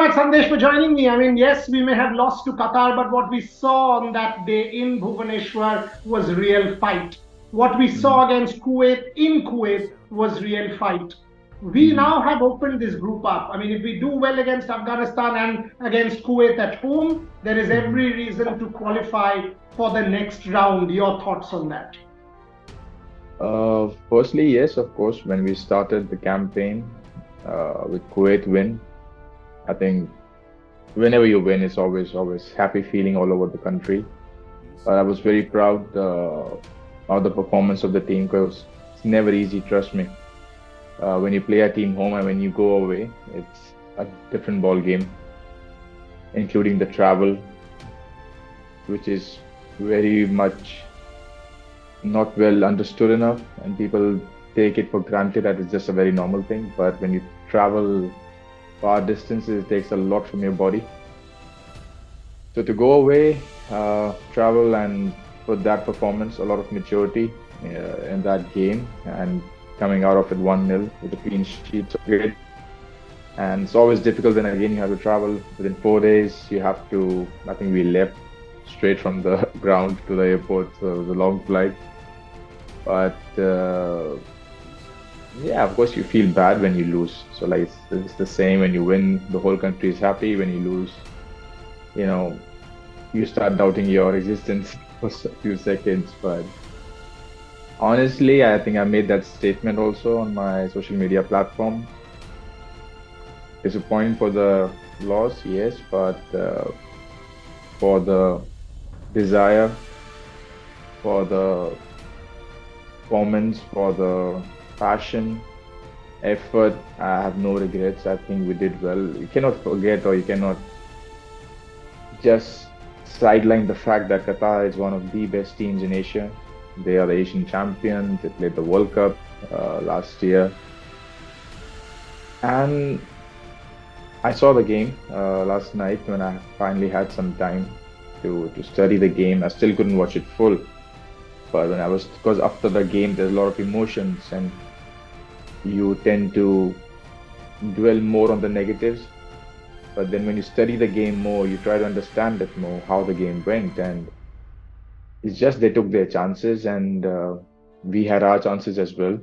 much, Sandesh, for joining me. I mean, yes, we may have lost to Qatar, but what we saw on that day in Bhubaneswar was real fight. What we saw against Kuwait in Kuwait was real fight. We Mhm. now have opened this group up. I mean, if we do well against Afghanistan and against Kuwait at home, there is Mhm. every reason to qualify for the next round. Your thoughts on that? Firstly, yes, of course, when we started the campaign with Kuwait win, I think whenever you win, it's always happy feeling all over the country. But I was very proud of the performance of the team because it's never easy, trust me. When you play a team home and when you go away, it's a different ball game, including the travel, which is very much not well understood enough, and people take it for granted that it's just a very normal thing. But when you travel far distances, it takes a lot from your body. So to go away, travel, and put that performance, a lot of maturity in that game, and coming out of it 1-0 with a clean sheet, so great. And it's always difficult when again you have to travel within 4 days. You have to, I think we left straight from the ground to the airport, so it was a long flight. But yeah, of course, you feel bad when you lose. So like it's the same when you win, the whole country is happy. When you lose, you know, you start doubting your existence for a few seconds. But honestly, I think I made that statement also on my social media platform. Disappointing for the loss, yes, but for the desire, for the performance, for the passion, effort, I have no regrets. I think we did well. You cannot forget or you cannot just sideline the fact that Qatar is one of the best teams in Asia. They are the Asian champions. They played the World Cup last year. And I saw the game last night when I finally had some time to study the game. I still couldn't watch it full, but when I was, because after the game, there's a lot of emotions and you tend to dwell more on the negatives. But then when you study the game more, you try to understand it more, how the game went. And it's just they took their chances and we had our chances as well.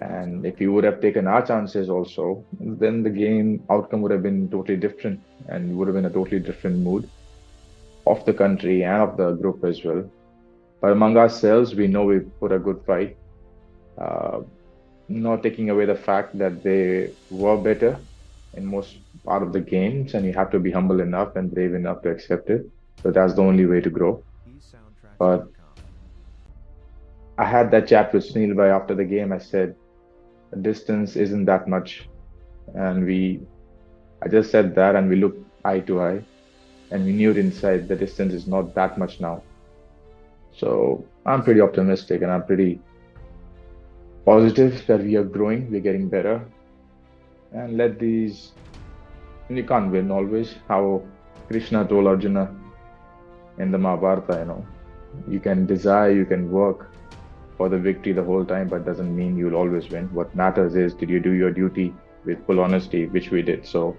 And if we would have taken our chances also, then the game outcome would have been totally different and would have been a totally different mood of the country and of the group as well. But among ourselves, we know we put a good fight, uh, not taking away the fact that they were better in most part of the games, and you have to be humble enough and brave enough to accept it. So that's the only way to grow. But I had that chat with Sunil Bhai after the game. I said, the distance isn't that much. And I just said that, and we looked eye to eye, and we knew it inside the distance is not that much now. So I'm pretty optimistic and I'm pretty positive that we are growing, we're getting better. And let these, and you can't win always. How Krishna told Arjuna in the Mahabharata, you can desire, you can work for the victory the whole time, but doesn't mean you'll always win. What matters is, did you do your duty with full honesty, which we did. So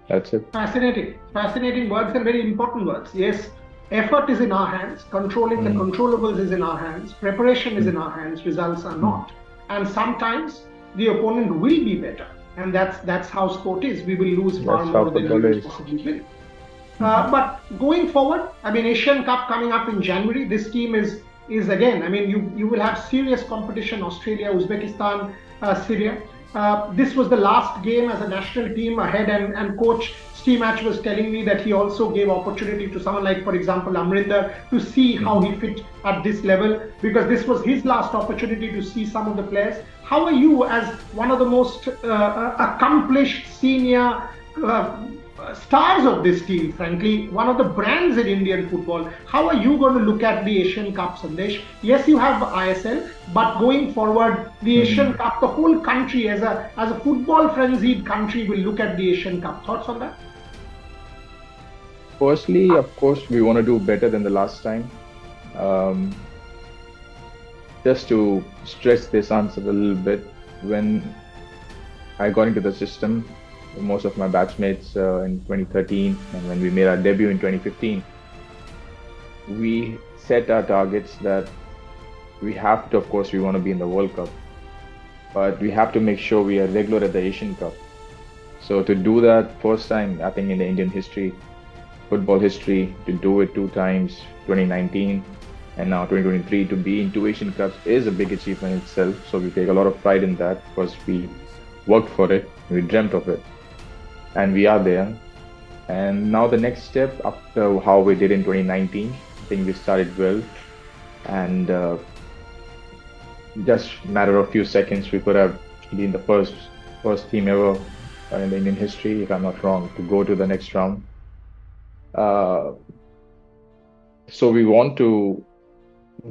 that's it. Fascinating, fascinating words and very important words. Yes, effort is in our hands, controlling the Mm, controllables is in our hands, preparation is mm, in our hands, results are mm. not. And sometimes the opponent will be better. And that's how sport is. We will lose far That's how more than we football will is. possibly win. Mhm. But going forward, I mean, Asian Cup coming up in January. This team is again. I mean, you will have serious competition: Australia, Uzbekistan, Syria. This was the last game as a national team ahead, and coach Stimac was telling me that he also gave opportunity to someone like, for example, Amrinder to see how Mhm. he fit at this level, because this was his last opportunity to see some of the players. How are you, as one of the most accomplished senior uh, stars of this team, frankly, one of the brands in Indian football? How are you going to look at the Asian Cup, Sandesh? Yes, you have ISL, but going forward, the Asian Mhm. Cup, the whole country as a football frenzied country will look at the Asian Cup. Thoughts on that? Firstly, of course, we want to do better than the last time. Um, just to stretch this answer a little bit, when I got into the system, most of my batchmates in 2013, and when we made our debut in 2015, we set our targets that we have to, of course, we want to be in the World Cup, but we have to make sure we are regular at the Asian Cup. So to do that, first time, I think in the Indian history, football history, to do it two times, 2019 and now 2023, to be in two Asian Cups is a big achievement itself. So we take a lot of pride in that because we worked for it, we dreamt of it, and we are there. And now the next step after how we did in 2019, I think we started well, and just matter of few seconds, we could have been the first team ever in the Indian history, if I'm not wrong, to go to the next round. Uh, so we want to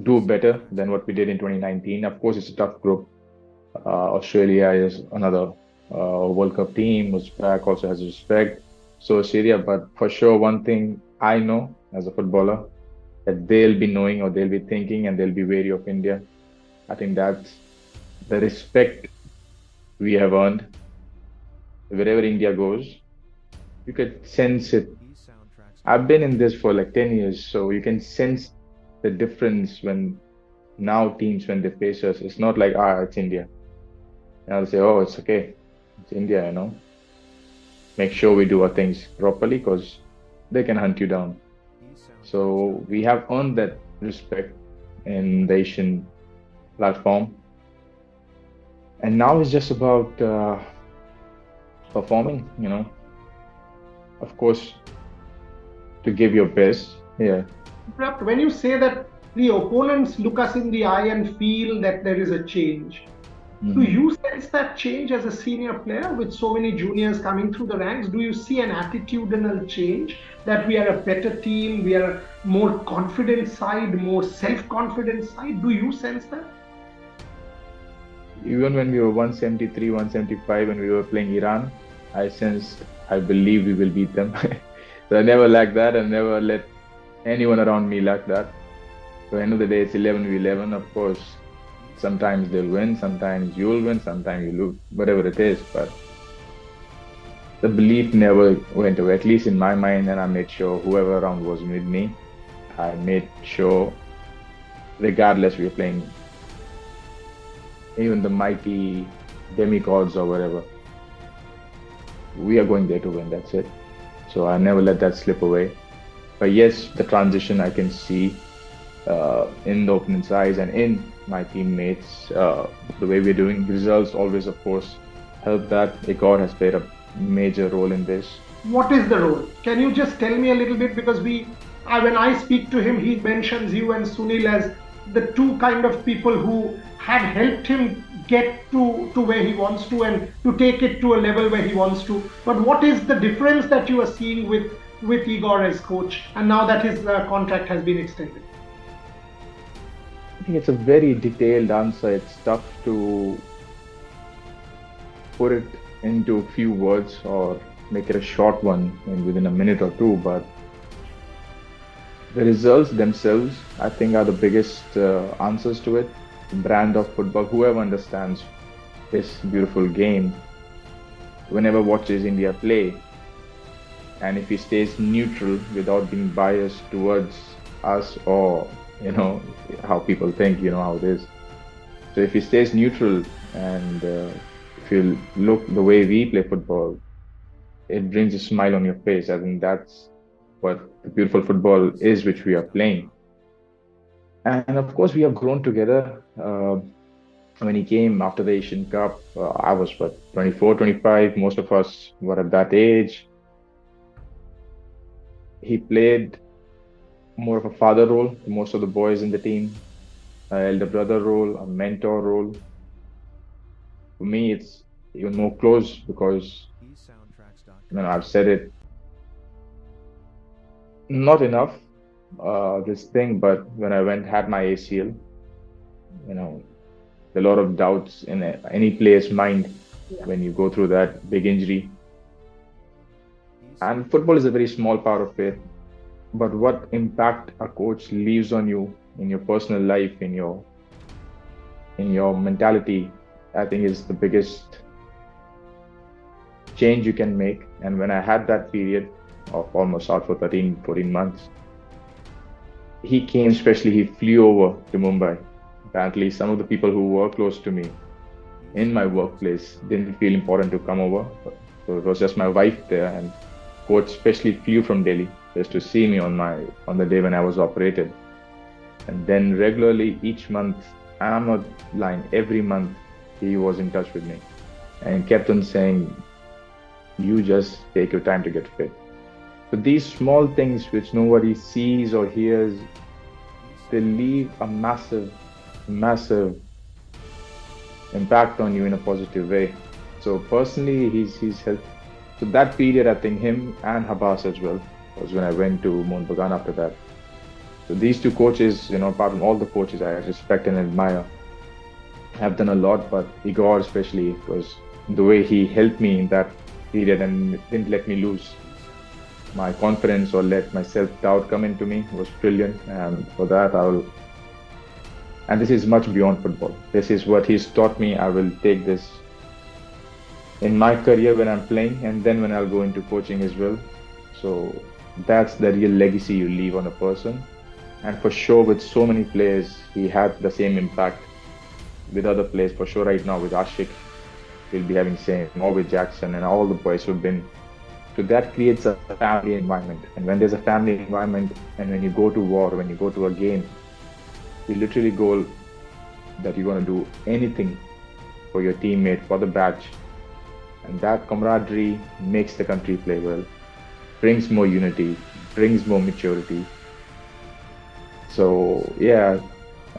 do better than what we did in 2019. Of course, it's a tough group. Australia is another World Cup team. Uzbek also has respect. So is Syria, but for sure, one thing I know as a footballer, that they'll be knowing or they'll be thinking and they'll be wary of India. I think that's the respect we have earned. Wherever India goes, you could sense it. I've been in this for like 10 years, so you can sense the difference when now teams, when they face us, it's not like, it's India. Now they say, oh, it's okay. It's India, Make sure we do our things properly because they can hunt you down. So we have earned that respect in the Asian platform. And now it's just about performing, Of course, to give your best. Yeah. When you say that the opponents look us in the eye and feel that there is a change, do you sense that change as a senior player with so many juniors coming through the ranks? Do you see an attitudinal change that we are a better team, we are a more confident side, more self-confident side? Do you sense that? Even when we were 173, 175, when we were playing Iran, I believe we will beat them. So I never lacked that. I never let anyone around me lack that. So at the end of the day, it's 11v11, of course. Sometimes they'll win, sometimes you'll win, sometimes you lose, whatever it is. But the belief never went away, at least in my mind, and I made sure whoever around was with me, I made sure, regardless we were playing even the mighty demigods or whatever, we are going there to win, that's it. So I never let that slip away. But yes, the transition I can see in the opponent's eyes and in my teammates, the way we're doing. Results always, of course, help that. Igor has played a major role in this. What is the role? Can you just tell me a little bit? Because when I speak to him, he mentions you and Sunil as the two kind of people who had helped him get to where he wants to and to take it to a level where he wants to. But what is the difference that you are seeing with Igor as coach, and now that his contract has been extended? I think it's a very detailed answer. It's tough to put it into a few words or make it a short one within a minute or two, but the results themselves, I think, are the biggest answers to it. The brand of football, whoever understands this beautiful game, whenever watches India play, and if he stays neutral without being biased towards us or how people think, how it is. So if he stays neutral and if you look the way we play football, it brings a smile on your face. I think that's what the beautiful football is, which we are playing. And of course, we have grown together. When he came after the Asian Cup, I was 24, 25. Most of us were at that age. He played more of a father role to most of the boys in the team, an elder brother role, a mentor role. For me, it's even more close because I've said it not enough, this thing, but when I had my ACL, a lot of doubts in any player's mind when you go through that big injury. And football is a very small part of it. But what impact a coach leaves on you in your personal life, in your mentality, I think is the biggest change you can make. And when I had that period of almost out for 13, 14 months, he came, especially he flew over to Mumbai. Apparently, some of the people who were close to me in my workplace didn't feel important to come over. So it was just my wife there, and coach especially flew from Delhi just to see me on the day when I was operated. And then regularly each month, and I'm not lying, every month he was in touch with me and kept on saying, you just take your time to get fit. So these small things which nobody sees or hears, they leave a massive, massive impact on you in a positive way. So personally, he's helped. So that period, I think him and Habas as well was when I went to Mohun Bagan after that. So these two coaches, apart from all the coaches I respect and admire, have done a lot. But Igor especially, was the way he helped me in that period and didn't let me lose my confidence or let my self-doubt come into me was brilliant. And for that, and this is much beyond football. This is what he's taught me. I will take this in my career when I'm playing, and then when I'll go into coaching as well. So that's the real legacy you leave on a person. And for sure, with so many players, he had the same impact with other players. For sure, right now with Ashik, he'll be having same, or with Jackson and all the boys who've been. So that creates a family environment. And when there's a family environment, and when you go to war, when you go to a game, you literally go that you're going to do anything for your teammate, for the badge. And that camaraderie makes the country play well, brings more unity, brings more maturity. So yeah,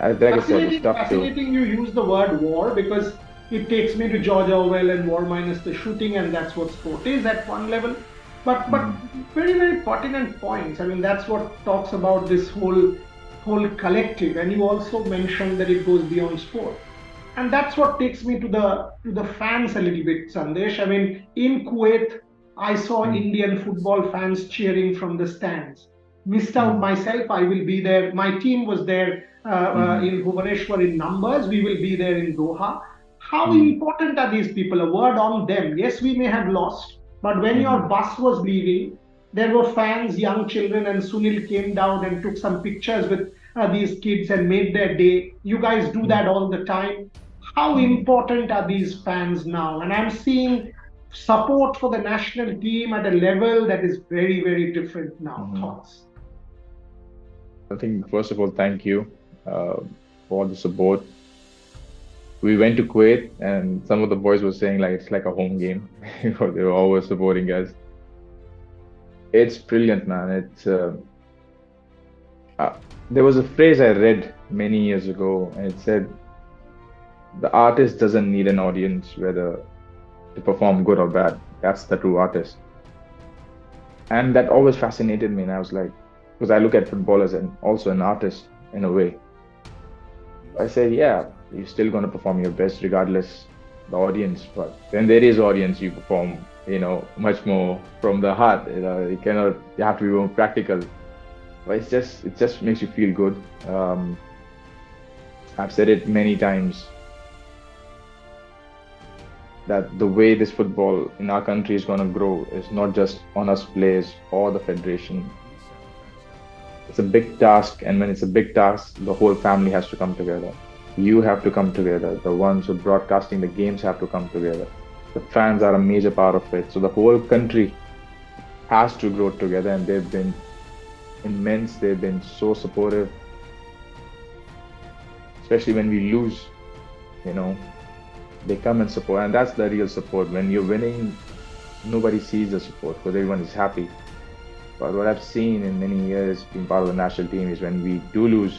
like I said, it's tough to. Fascinating you use the word war, because it takes me to George Orwell and War Minus the Shooting, and that's what sport is at one level. But very, very pertinent points. I mean, that's what talks about this whole collective. And you also mentioned that it goes beyond sport. And that's what takes me to the fans a little bit, Sandesh. I mean, in Kuwait, I saw Indian football fans cheering from the stands. Missed out myself. I will be there. My team was there in Bhubaneswar in numbers. We will be there in Doha. How important are these people? A word on them. Yes, we may have lost, but when your bus was leaving, there were fans, young children, and Sunil came down and took some pictures with these kids and made their day. You guys do that all the time. How important are these fans now? And I'm seeing support for the national team at a level that is very, very different now. Thoughts? I think, first of all, thank you for the support. We went to Kuwait, and some of the boys were saying like it's like a home game. They were always supporting us. It's brilliant, man. It's there was a phrase I read many years ago, and it said, "The artist doesn't need an audience, whether to perform good or bad. That's the true artist." And that always fascinated me, and I was like, because I look at football as also an artist in a way. I said, yeah, you're still going to perform your best regardless the audience, but when there is audience, you perform, much more from the heart. You have to be more practical. But it just makes you feel good. I've said it many times that the way this football in our country is going to grow is not just on us players or the federation. It's a big task, and when it's a big task, the whole family has to come together. You have to come together. The ones who are broadcasting the games have to come together. The fans are a major part of it. So the whole country has to grow together, and they've been immense. They've been so supportive, especially when we lose, they come and support, and that's the real support. When you're winning, nobody sees the support because everyone is happy. But what I've seen in many years being part of the national team is when we do lose,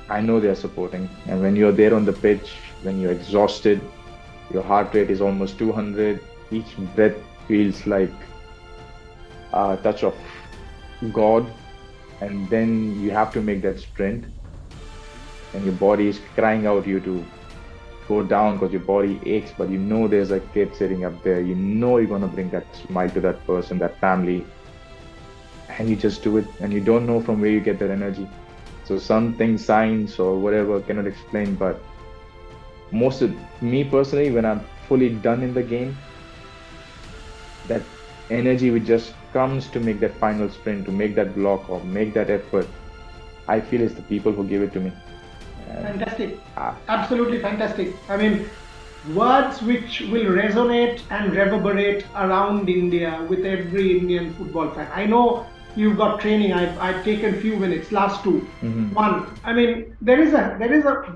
I know they're supporting. And when you're there on the pitch, when you're exhausted, your heart rate is almost 200, each breath feels like a touch of God, and then you have to make that sprint, and your body is crying out you to go down because your body aches, but there's a kid sitting up there, you're going to bring that smile to that person, that family, and you just do it, and you don't know from where you get that energy. So something, science or whatever, cannot explain, but me personally, when I'm fully done in the game, that energy which just comes to make that final sprint, to make that block or make that effort, I feel it's the people who give it to me. And Fantastic. uh, Absolutely fantastic. I mean, words which will resonate and reverberate around India with every Indian football fan. I know you've got training. I've taken few minutes, last two. mhm. One, I mean, there is a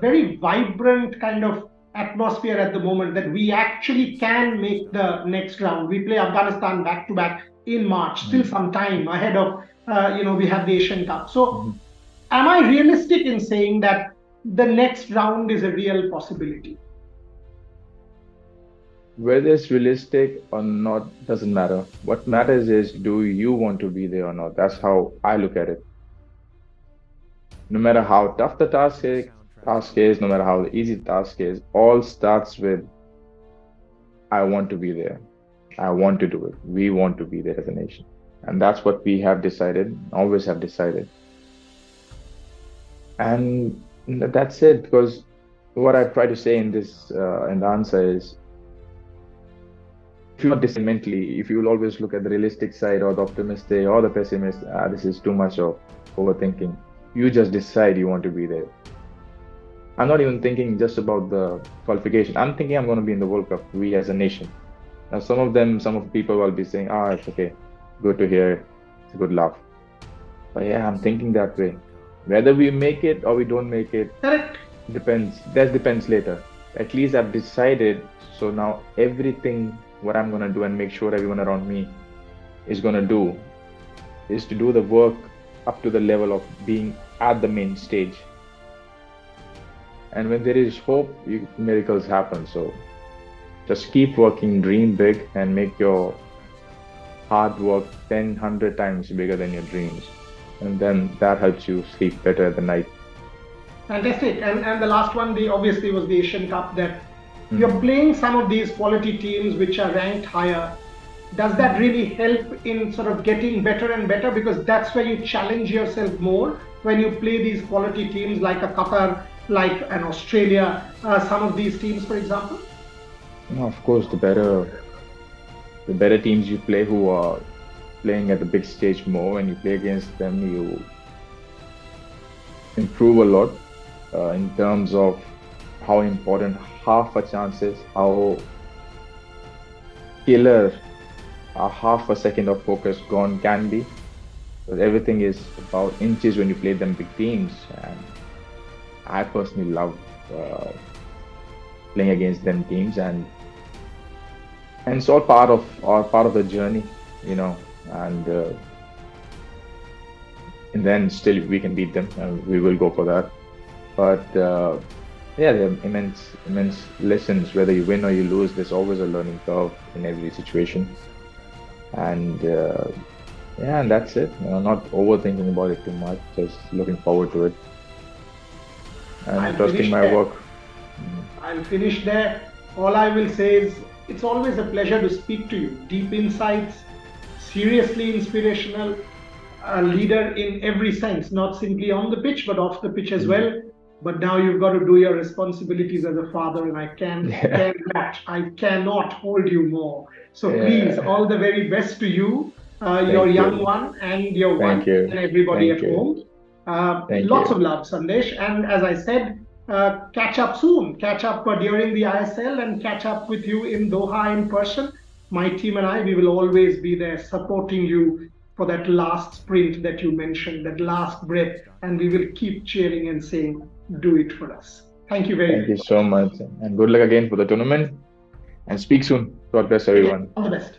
very vibrant kind of atmosphere at the moment that we actually can make the next round. We play Afghanistan back to back in March, still Mhm. some time ahead of we have the Asian Cup. So Mhm. am I realistic in saying that the next round is a real possibility? Whether it's realistic or not doesn't matter. What matters is, do you want to be there or not? That's how I look at it. No matter how tough the task is, no matter how easy the task is, all starts with I want to be there. I want to do it. We want to be there as a nation. And that's what we have decided, always have decided. And that's it. Because what I try to say in this in the answer is, if you are decide mentally, if you will always look at the realistic side or the optimistic or the pessimist, this is too much of overthinking. You just decide you want to be there. I'm not even thinking just about the qualification. I'm thinking I'm going to be in the World Cup, we as a nation. Now, some of the people will be saying, it's okay, good to hear, it's a good laugh. But yeah, I'm thinking that way. Whether we make it or we don't make it Correct. depends. That depends later. At least I've decided. So now everything what I'm gonna do and make sure everyone around me is gonna do is to do the work up to the level of being at the main stage. And when there is hope, miracles happen. So just keep working, dream big, and make your hard work 10, 100 times bigger than your dreams. And then that helps you sleep better at the night. Fantastic. And the last one, the obviously was the Asian Cup that you're Mhm. playing some of these quality teams which are ranked higher. Does that really help in sort of getting better and better? Because that's where you challenge yourself more when you play these quality teams like a Qatar, like an Australia, some of these teams, for example. Of course, the better teams you play who are playing at the big stage more, when you play against them, you improve a lot in terms of how important half a chance is, how killer a half a second of focus gone can be. Because everything is about inches when you play them big teams. And I personally love uh, playing against them teams, and it's all part of the journey, you know. And and then still we can beat them, and we will go for that. But yeah, there are immense lessons. Whether you win or you lose, there's always a learning curve in every situation. And yeah, and that's it. Not overthinking about it too much. Just looking forward to it and I'll trusting finish my there. work. Mm. I'll finish there. All I will say is it's always a pleasure to speak to you. Deep insights, seriously inspirational, a leader in every sense, not simply on the pitch, but off the pitch as Mm. well. But now you've got to do your responsibilities as a father, and Yeah, I cannot hold you more. So please, yeah. all the very best to you, your Thank young you, one, and your thank wife, you, and everybody thank at you, home. thank Lots of you. love, Sandesh. And as I said, catch up soon. Catch up during the ISL and catch up with you in Doha in person. My team and I, we will always be there supporting you for that last sprint that you mentioned, that last breath, and we will keep cheering and saying, do it for us. Thank you very, Thank very you much. so much, and good luck again for the tournament. And speak soon. God bless Take care. everyone. All the best.